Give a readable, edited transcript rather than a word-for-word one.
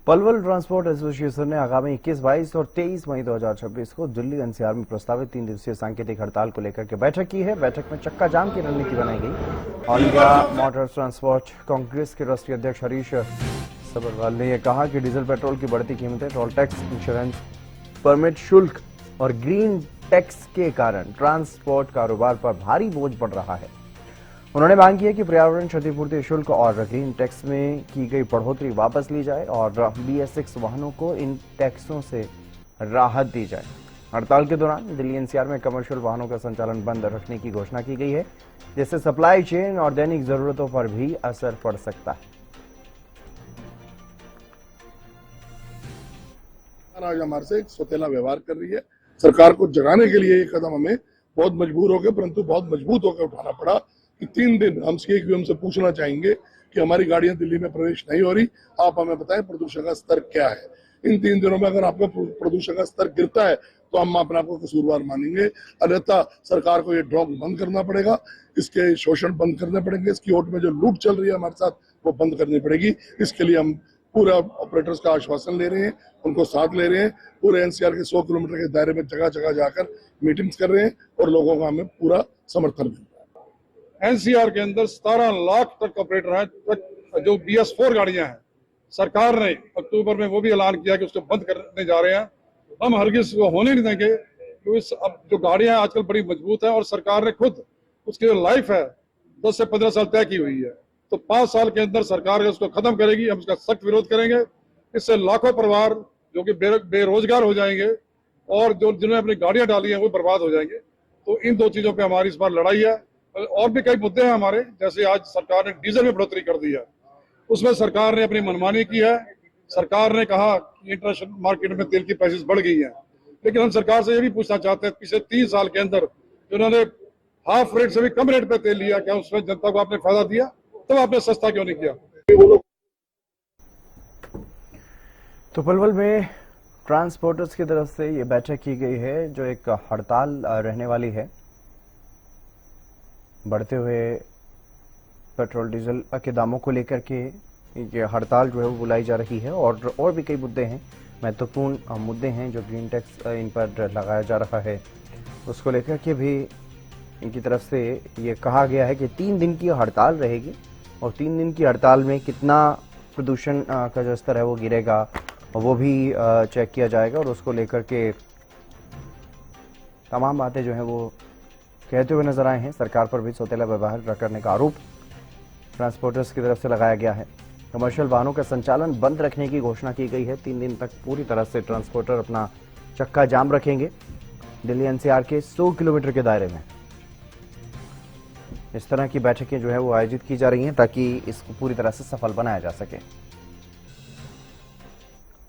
Palwal transport association ने आगामी 21, 22 और 23 मई 2026 को दिल्ली एनसीआर में प्रस्तावित 3 दिवसीय सांकेतिक हड़ताल को लेकर के बैठक की है। बैठक में चक्का जाम की रणनीति बनाई गई। All India motor transport Congress के राष्ट्रीय अध्यक्ष हरीश सबरवाल ने यह कहा कि डीजल पेट्रोल की बढ़ती कीमतें, टोल टैक्स, इंश्योरेंस, परमिट शुल्क और ग्रीन टैक्स के कारण ट्रांसपोर्ट कारोबार पर भारी बोझ पड़ रहा है। उन्होंने मांग की है कि पर्यावरण क्षतिपूर्ति शुल्क और ग्रीन टैक्स में की गई बढ़ोतरी वापस ली जाए और BS6 वाहनों को इन टैक्सों से राहत दी जाए। हड़ताल के दौरान दिल्ली एनसीआर में कमर्शियल वाहनों का संचालन बंद रखने की घोषणा की गई है, जिससे सप्लाई चेन और दैनिक जरूरतों पर भी असर पड़ सकता है। आज हमारे से एक सौतेला व्यवहार कर रही है। सरकार को जगाने के लिए ये कदम हमें बहुत मजबूर हो गए, परंतु बहुत मजबूत होकर उठाना पड़ा कि 3 दिन हम हमसे पूछना चाहेंगे कि हमारी गाड़ियां दिल्ली में प्रवेश नहीं हो रही, आप हमें बताएं प्रदूषण का स्तर क्या है। इन 3 दिनों में अगर आपका प्रदूषण का स्तर गिरता है तो हम अपने आपको कसूरवार मानेंगे, अन्यथा सरकार को ये ड्रॉग बंद करना पड़ेगा, इसके शोषण बंद करने पड़ेंगे, इसकी ओट में जो लूट चल रही है हमारे साथ वो बंद करनी पड़ेगी। इसके लिए हम पूरे ऑपरेटर्स का आश्वासन ले रहे हैं, उनको साथ ले रहे हैं, पूरे एनसीआर के 100 किलोमीटर के दायरे में जगह जगह जाकर मीटिंग्स कर रहे हैं और लोगों का हमें पूरा समर्थन मिल रहा है। एनसीआर के अंदर 17 लाख ट्रक ऑपरेटर हैं, जो BS4 गाड़ियां हैं। सरकार ने अक्टूबर में वो भी ऐलान किया कि उसको बंद करने जा रहे हैं। हम हरगिज वो होने नहीं देंगे, क्योंकि अब जो गाड़ियां आजकल बड़ी मजबूत है और सरकार ने खुद उसकी जो लाइफ है 10 से 15 साल तय की हुई है, तो 5 साल के अंदर सरकार उसको खत्म करेगी। हम उसका सख्त विरोध करेंगे। इससे लाखों परिवार जो कि बेरोजगार हो जाएंगे और जो जिन्होंने अपनी गाड़ियां डाली हैं वो बर्बाद हो जाएंगे। तो इन 2 चीजों पे हमारी इस बार लड़ाई है। और भी कई मुद्दे हैं हमारे, जैसे आज सरकार ने डीजल में बढ़ोतरी कर दी है, उसमें सरकार ने अपनी मनमानी की है। सरकार ने कहा कि इंटरनेशनल मार्केट में तेल की प्राइसेस बढ़ गई हैं, लेकिन हम सरकार से ये भी पूछना चाहते हैं, पिछले 3 साल के अंदर जिन्होंने हाफ रेट से भी कम रेट पे तेल लिया, क्या उसमें जनता को आपने फायदा दिया? तो आपने सस्ता क्यों नहीं किया? तो पलवल में ट्रांसपोर्टर्स की तरफ से ये बैठक की गई है, जो एक हड़ताल रहने वाली है। बढ़ते हुए पेट्रोल डीजल के दामों को लेकर के ये हड़ताल जो है वो बुलाई जा रही है और भी कई मुद्दे हैं, महत्वपूर्ण मुद्दे हैं जो ग्रीन टैक्स इन पर लगाया जा रहा है, उसको लेकर के भी इनकी तरफ से ये कहा गया है कि 3 दिन की हड़ताल रहेगी और 3 दिन की हड़ताल में कितना प्रदूषण का जो स्तर है वो गिरेगा वो भी चेक किया जाएगा और उसको लेकर के तमाम बातें जो हैं वो कहते हुए नजर आए हैं। सरकार पर भी सौतेला व्यवहार करने का आरोप ट्रांसपोर्टर्स की तरफ से लगाया गया है। कमर्शियल वाहनों का संचालन बंद रखने की घोषणा की गई है। 3 दिन तक पूरी तरह से ट्रांसपोर्टर अपना चक्का जाम रखेंगे दिल्ली एनसीआर के 100 किलोमीटर के दायरे में। इस तरह की बैठकें जो है वो आयोजित की जा रही हैं ताकि इसको पूरी तरह से सफल बनाया जा सके।